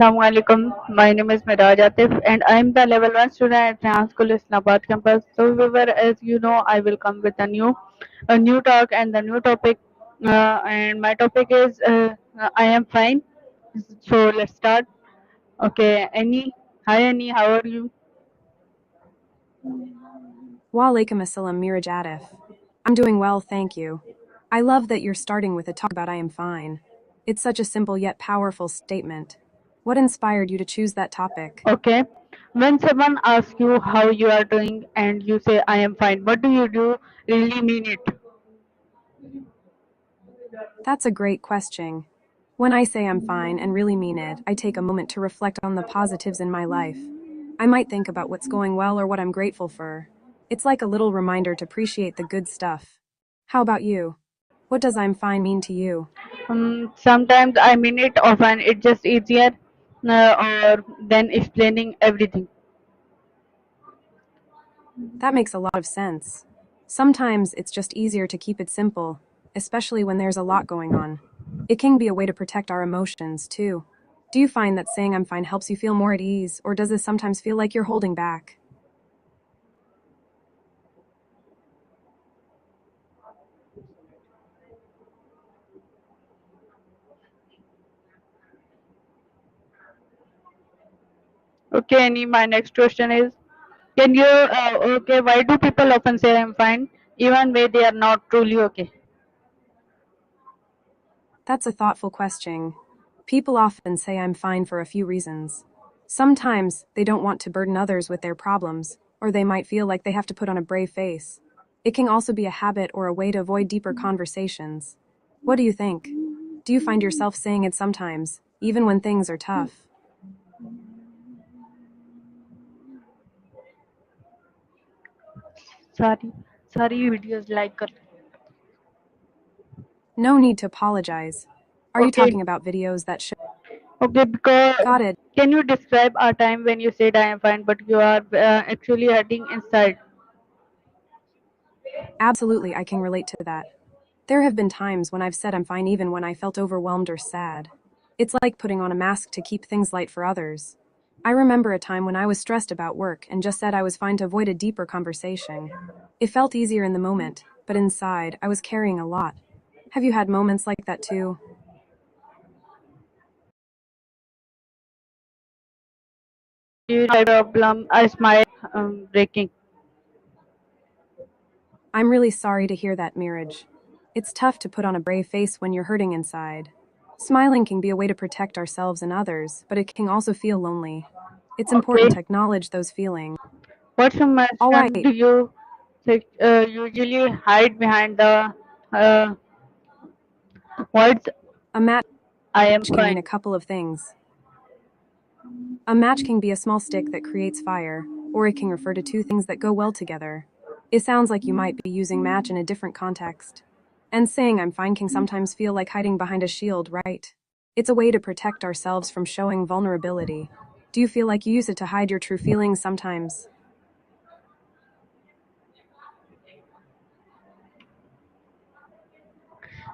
Assalamu alaikum. My name is Meiraj Atif and I am the level 1 student at Trans School Islamabad campus. So viewer, as you know, I will come with a new talk and the new topic. And my topic is I am fine. So let's start. Okay, Annie. Hi Annie, how are you? Walaikum assalam, Meiraj Atif. I'm doing well, thank you. I love that you're starting with a talk about I am fine. It's such a simple yet powerful statement. What inspired you to choose that topic? Okay. When someone asks you how you are doing and you say I am fine, what do you do? Really mean it? That's a great question. When I say I'm fine and really mean it, I take a moment to reflect on the positives in my life. I might think about what's going well or what I'm grateful for. It's like a little reminder to appreciate the good stuff. How about you? What does I'm fine mean to you? Sometimes I mean it, often it's just easier or than explaining everything. That makes a lot of sense. Sometimes it's just easier to keep it simple, especially when there's a lot going on. It can be a way to protect our emotions, too. Do you find that saying I'm fine helps you feel more at ease, or does this sometimes feel like you're holding back? Okay, Annie, my next question is, okay, why do people often say I'm fine, even when they are not truly okay? That's a thoughtful question. People often say I'm fine for a few reasons. Sometimes they don't want to burden others with their problems, or they might feel like they have to put on a brave face. It can also be a habit or a way to avoid deeper conversations. What do you think? Do you find yourself saying it sometimes, even when things are tough? Sorry, sorry, videos like. No need to apologize. Are you Okay, talking about videos that show? okay, because Got it. can you describe a time when you said I am fine, but you are actually hurting inside? Absolutely, I can relate to that. There have been times when I've said I'm fine even when I felt overwhelmed or sad. It's like putting on a mask to keep things light for others. I remember a time when I was stressed about work and just said I was fine to avoid a deeper conversation. It felt easier in the moment, but inside, I was carrying a lot. Have you had moments like that too? You have a problem, a smile breaking. I'm really sorry to hear that, Mirage. It's tough to put on a brave face when you're hurting inside. Smiling can be a way to protect ourselves and others, but it can also feel lonely. It's Okay, important to acknowledge those feelings. what All emotion right, do you usually hide behind the uh, words a match I am can mean fine? a couple of things. A match can be a small stick that creates fire, or it can refer to two things that go well together. It sounds like you might be using match in a different context. And saying I'm fine can sometimes feel like hiding behind a shield, right? It's a way to protect ourselves from showing vulnerability. Do you feel like you use it to hide your true feelings sometimes?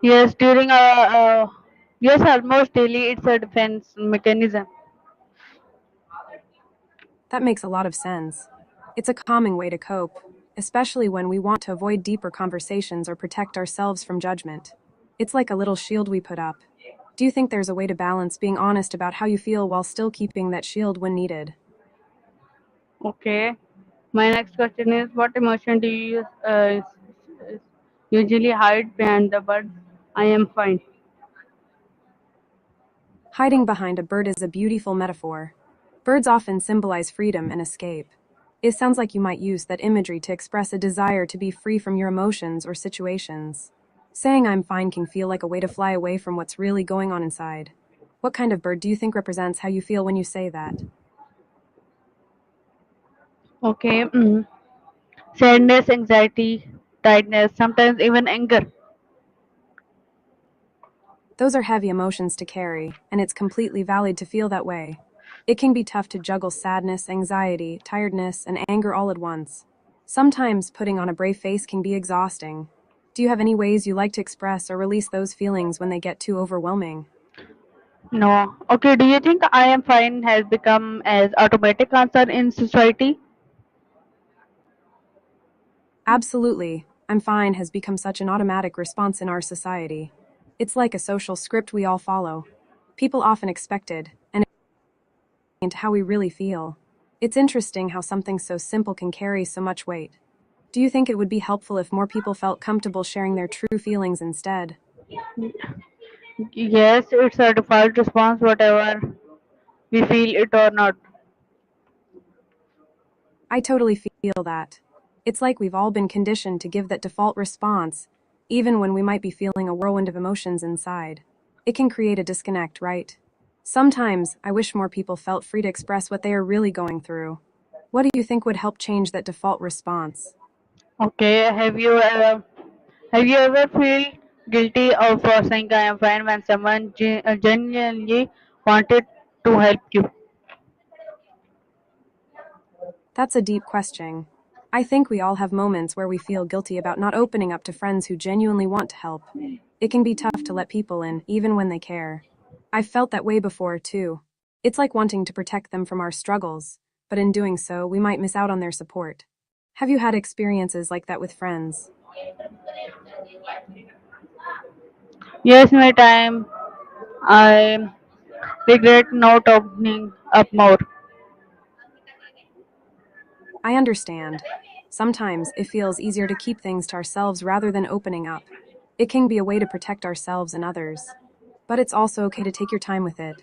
Yes, yes, almost daily. It's a defense mechanism. That makes a lot of sense. It's a calming way to cope, especially when we want to avoid deeper conversations or protect ourselves from judgment. It's like a little shield we put up. Do you think there's a way to balance being honest about how you feel while still keeping that shield when needed? Okay. My next question is, what emotion do you usually hide behind the words I am fine? Hiding behind a bird is a beautiful metaphor. Birds often symbolize freedom and escape. It sounds like you might use that imagery to express a desire to be free from your emotions or situations. Saying I'm fine can feel like a way to fly away from what's really going on inside. What kind of bird do you think represents how you feel when you say that? Okay. Sadness, anxiety, tiredness, sometimes even anger. Those are heavy emotions to carry, and it's completely valid to feel that way. It can be tough to juggle sadness, anxiety, tiredness, and anger all at once. Sometimes putting on a brave face can be exhausting. Do you have any ways you like to express or release those feelings when they get too overwhelming? No. Okay, do you think I am fine has become as automatic answer in society? Absolutely. I'm fine has become such an automatic response in our society. It's like a social script we all follow. People often expect it, and into how we really feel. It's interesting how something so simple can carry so much weight. Do you think it would be helpful if more people felt comfortable sharing their true feelings instead? Yes, it's a default response, whatever we feel it or not. I totally feel that. It's like we've all been conditioned to give that default response, even when we might be feeling a whirlwind of emotions inside. It can create a disconnect, right? Sometimes I wish more people felt free to express what they are really going through. What do you think would help change that default response? Okay, have you ever feel guilty of saying I am fine when someone genuinely wanted to help you? That's a deep question. I think we all have moments where we feel guilty about not opening up to friends who genuinely want to help. It can be tough to let people in, even when they care. I've felt that way before, too. It's like wanting to protect them from our struggles, but in doing so, we might miss out on their support. Have you had experiences like that with friends? Yes, my time. I regret not opening up more. I understand. Sometimes it feels easier to keep things to ourselves rather than opening up. It can be a way to protect ourselves and others. But it's also okay to take your time with it.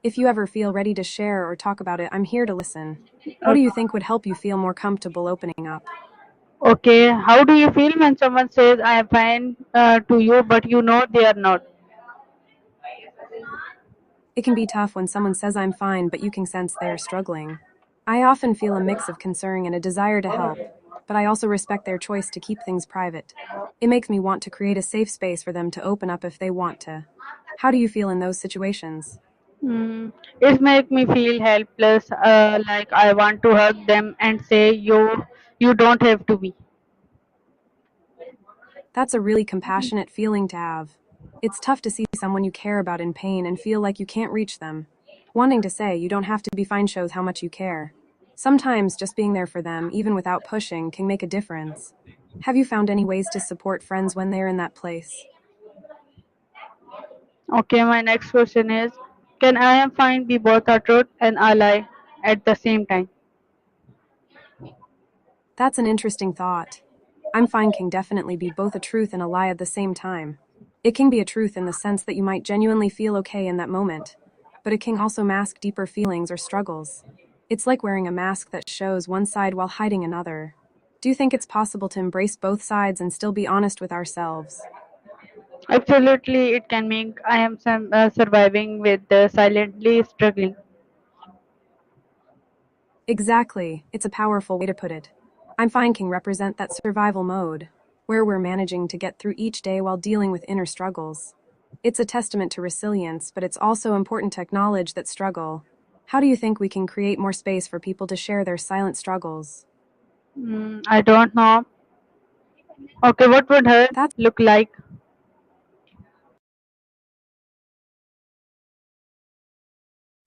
If you ever feel ready to share or talk about it, I'm here to listen. What O- do you think would help you feel more comfortable opening up? Okay, how do you feel when someone says I am fine to you, but you know they are not? It can be tough when someone says I'm fine, but you can sense they are struggling. I often feel a mix of concern and a desire to help, but I also respect their choice to keep things private. It makes me want to create a safe space for them to open up if they want to. How do you feel in those situations? It makes me feel helpless, like I want to hug them and say you don't have to be. That's a really compassionate feeling to have. It's tough to see someone you care about in pain and feel like you can't reach them. Wanting to say you don't have to be fine shows how much you care. Sometimes just being there for them, even without pushing, can make a difference. Have you found any ways to support friends when they're in that place? Okay, my next question is, can I am fine be both a truth and a lie at the same time? That's an interesting thought. I'm fine can definitely be both a truth and a lie at the same time. It can be a truth in the sense that you might genuinely feel okay in that moment, but it can also mask deeper feelings or struggles. It's like wearing a mask that shows one side while hiding another. Do you think it's possible to embrace both sides and still be honest with ourselves? Absolutely, it can make I am surviving with silently struggling. Exactly, it's a powerful way to put it. I'm fine can represent that survival mode, where we're managing to get through each day while dealing with inner struggles. It's a testament to resilience, but it's also important to acknowledge that struggle. How do you think we can create more space for people to share their silent struggles? I don't know. Okay, what would her That's look like?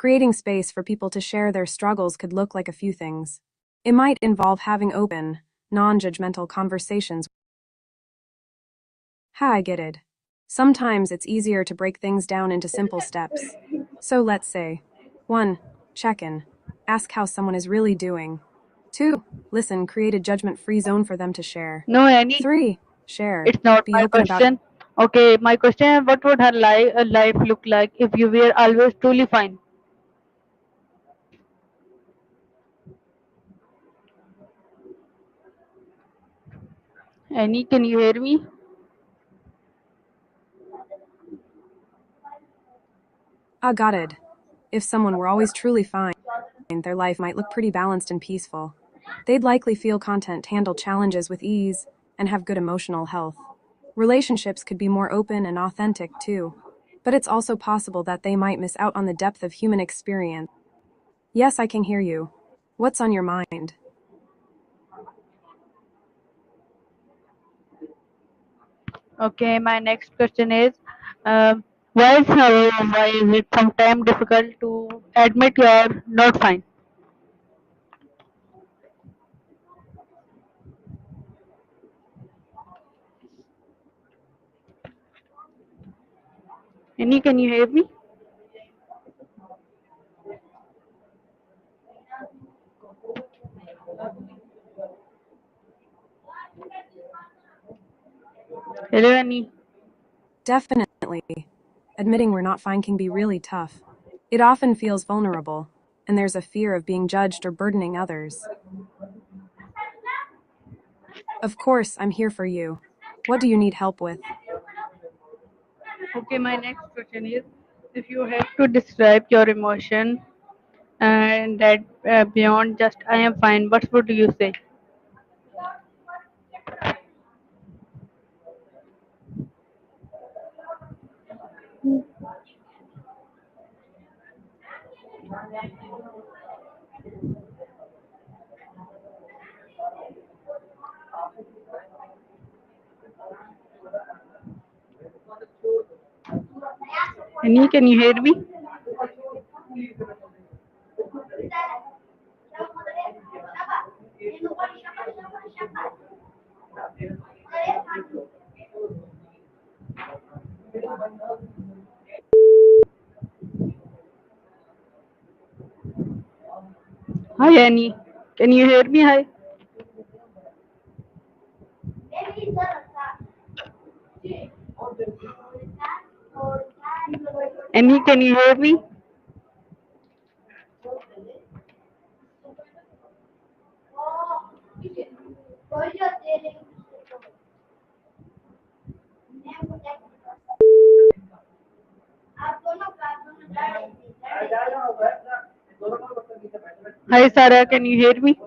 creating space for people to share their struggles could look like a few things. It might involve having open, non judgmental conversations. Ha, I get it. Sometimes it's easier to break things down into simple steps. So let's say 1. Check in. Ask how someone is really doing. 2. Listen, create a judgment free zone for them to share. No, Annie, 3. Share. it's not Be my open about question. Okay, my question is, what would her life look like if you were always truly fine? Annie, can you hear me? got it. If someone were always truly fine, their life might look pretty balanced and peaceful. They'd likely feel content, handle challenges with ease, and have good emotional health. Relationships could be more open and authentic, too. But it's also possible that they might miss out on the depth of human experience. Yes, I can hear you. What's on your mind? Okay, my next question is, um, Why is it sometimes difficult to admit you're not fine? Annie, can you hear me? Hello, Annie. Definitely. Admitting we're not fine can be really tough. It often feels vulnerable, and there's a fear of being judged or burdening others. Of course, I'm here for you. What do you need help with? Okay, my next question is, if you have to describe your emotion and that beyond just I am fine, what would you say? Annie, can you hear me? Hi, Annie. Can you hear me? Hi. Annie, can you hear me? Hi, Sarah. Can you hear me?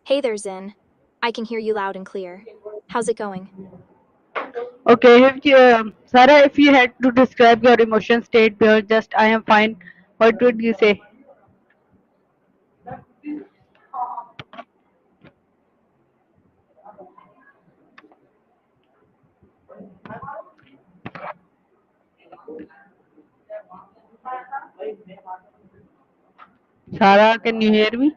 Hey there, Zin. I can hear you loud and clear. How's it going? Okay, Sarah, if you had to describe your emotion state beyond just I am fine, what would you say? Sarah, can you hear me?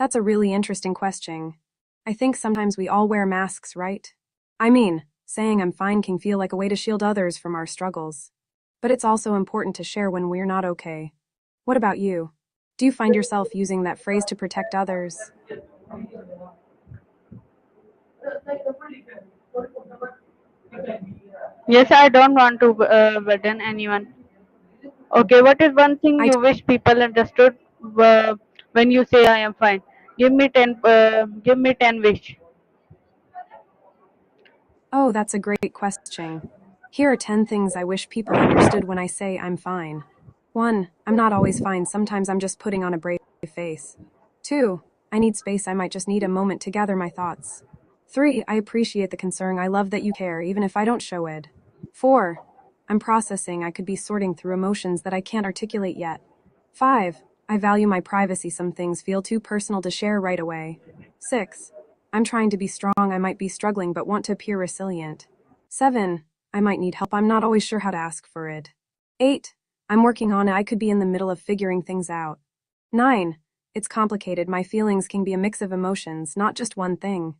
That's a really interesting question. I think sometimes we all wear masks, right? I mean, saying I'm fine can feel like a way to shield others from our struggles. But it's also important to share when we're not okay. What about you? Do you find yourself using that phrase to protect others? Yes, I don't want to burden anyone. Okay, what is one thing I you wish people understood when you say I am fine? Give me 10. Give me 10 wish. Oh, that's a great question. Here are 10 things I wish people understood when I say I'm fine. 1. I'm not always fine, sometimes I'm just putting on a brave face. 2. I need space, I might just need a moment to gather my thoughts. 3. I appreciate the concern, I love that you care, even if I don't show it. 4. I'm processing, I could be sorting through emotions that I can't articulate yet. 5. I value my privacy, some things feel too personal to share right away. 6. I'm trying to be strong, I might be struggling but want to appear resilient. 7. I might need help, I'm not always sure how to ask for it. 8. I'm working on it, I could be in the middle of figuring things out. 9. It's complicated, my feelings can be a mix of emotions, not just one thing.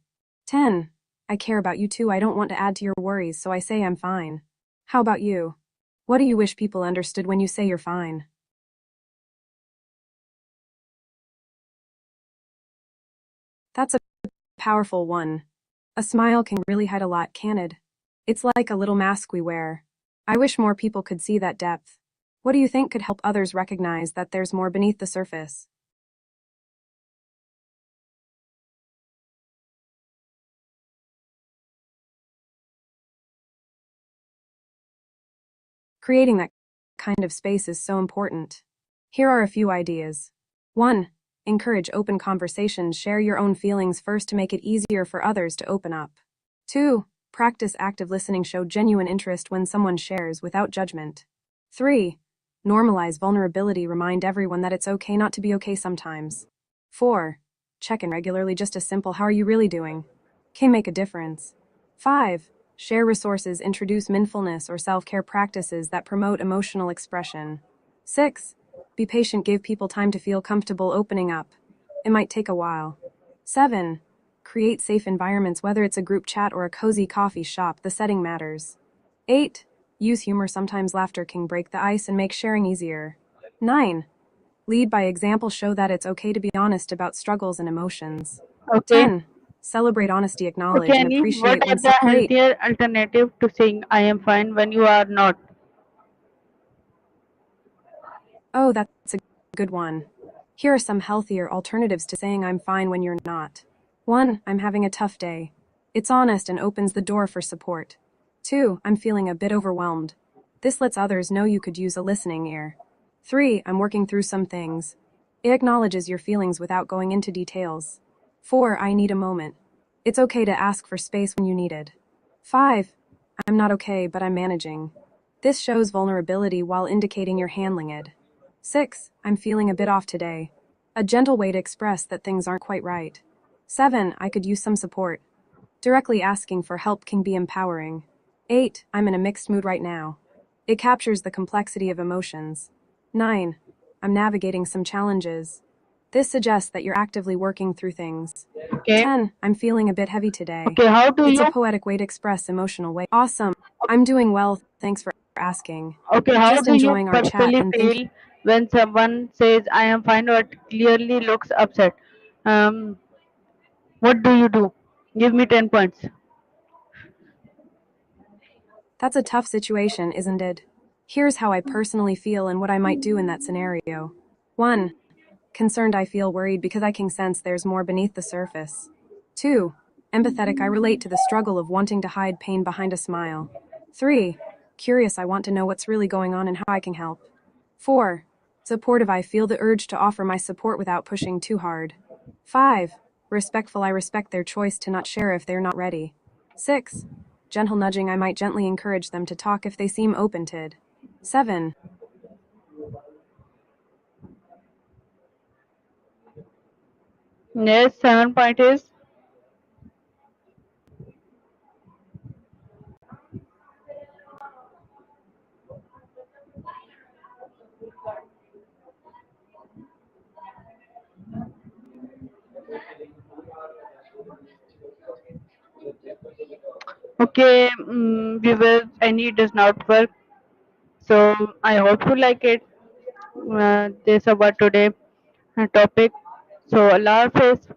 10. I care about you too, I don't want to add to your worries, so I say I'm fine. How about you? What do you wish people understood when you say you're fine? That's a powerful one. A smile can really hide a lot, can it? It's like a little mask we wear. I wish more people could see that depth. What do you think could help others recognize that there's more beneath the surface? Creating that kind of space is so important. Here are a few ideas. 1. Encourage open conversations. Share your own feelings first to make it easier for others to open up. 2. Practice active listening. Show genuine interest when someone shares without judgment. 3. Normalize vulnerability. Remind everyone that it's okay not to be okay sometimes. 4. Check in regularly. Just a simple "how are you really doing?" can make a difference. 5. Share resources. Introduce mindfulness or self-care practices that promote emotional expression. 6. Be patient. Give people time to feel comfortable opening up. It might take a while. 7. Create safe environments. Whether it's a group chat or a cozy coffee shop, the setting matters. 8. Use humor. Sometimes laughter can break the ice and make sharing easier. 9. Lead by example. Show that it's okay to be honest about struggles and emotions. Okay. 10. Celebrate honesty. Acknowledge Okay, and Annie. What appreciate are when the great. healthier alternative to saying I am fine when you are not? Oh, that's a good one. Here are some healthier alternatives to saying I'm fine when you're not. 1. I'm having a tough day. It's honest and opens the door for support. 2. I'm feeling a bit overwhelmed. This lets others know you could use a listening ear. 3. I'm working through some things. It acknowledges your feelings without going into details. 4. I need a moment. It's okay to ask for space when you need it. 5. I'm not okay, but I'm managing. This shows vulnerability while indicating you're handling it. 6. I'm feeling a bit off today. A gentle way to express that things aren't quite right. 7. I could use some support. Directly asking for help can be empowering. 8. I'm in a mixed mood right now. It captures the complexity of emotions. 9. I'm navigating some challenges. This suggests that you're actively working through things. Okay. 10. I'm feeling a bit heavy today. Okay, how do It's a you poetic way to express emotional weight. Awesome. I'm doing well, thanks for asking. okay, how Just do you enjoying our chat personally and thinking. feel when someone says I am fine but clearly looks upset? Um, what do you do? Give me 10 points. That's a tough situation, isn't it? Here's how I personally feel and what I might do in that scenario. 1. Concerned, I feel worried because I can sense there's more beneath the surface. 2. Empathetic, I relate to the struggle of wanting to hide pain behind a smile. 3. Curious, I want to know what's really going on and how I can help. 4. Supportive, I feel the urge to offer my support without pushing too hard. 5. Respectful, I respect their choice to not share if they're not ready. 6. Gentle nudging, I might gently encourage them to talk if they seem open to it. 7. Yes, 7 point is Okay, viewers, any does not work. So I hope you like it. This about today topic. So Allah Hafiz.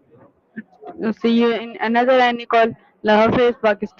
See you in another any call. Allah Hafiz, Pakistan.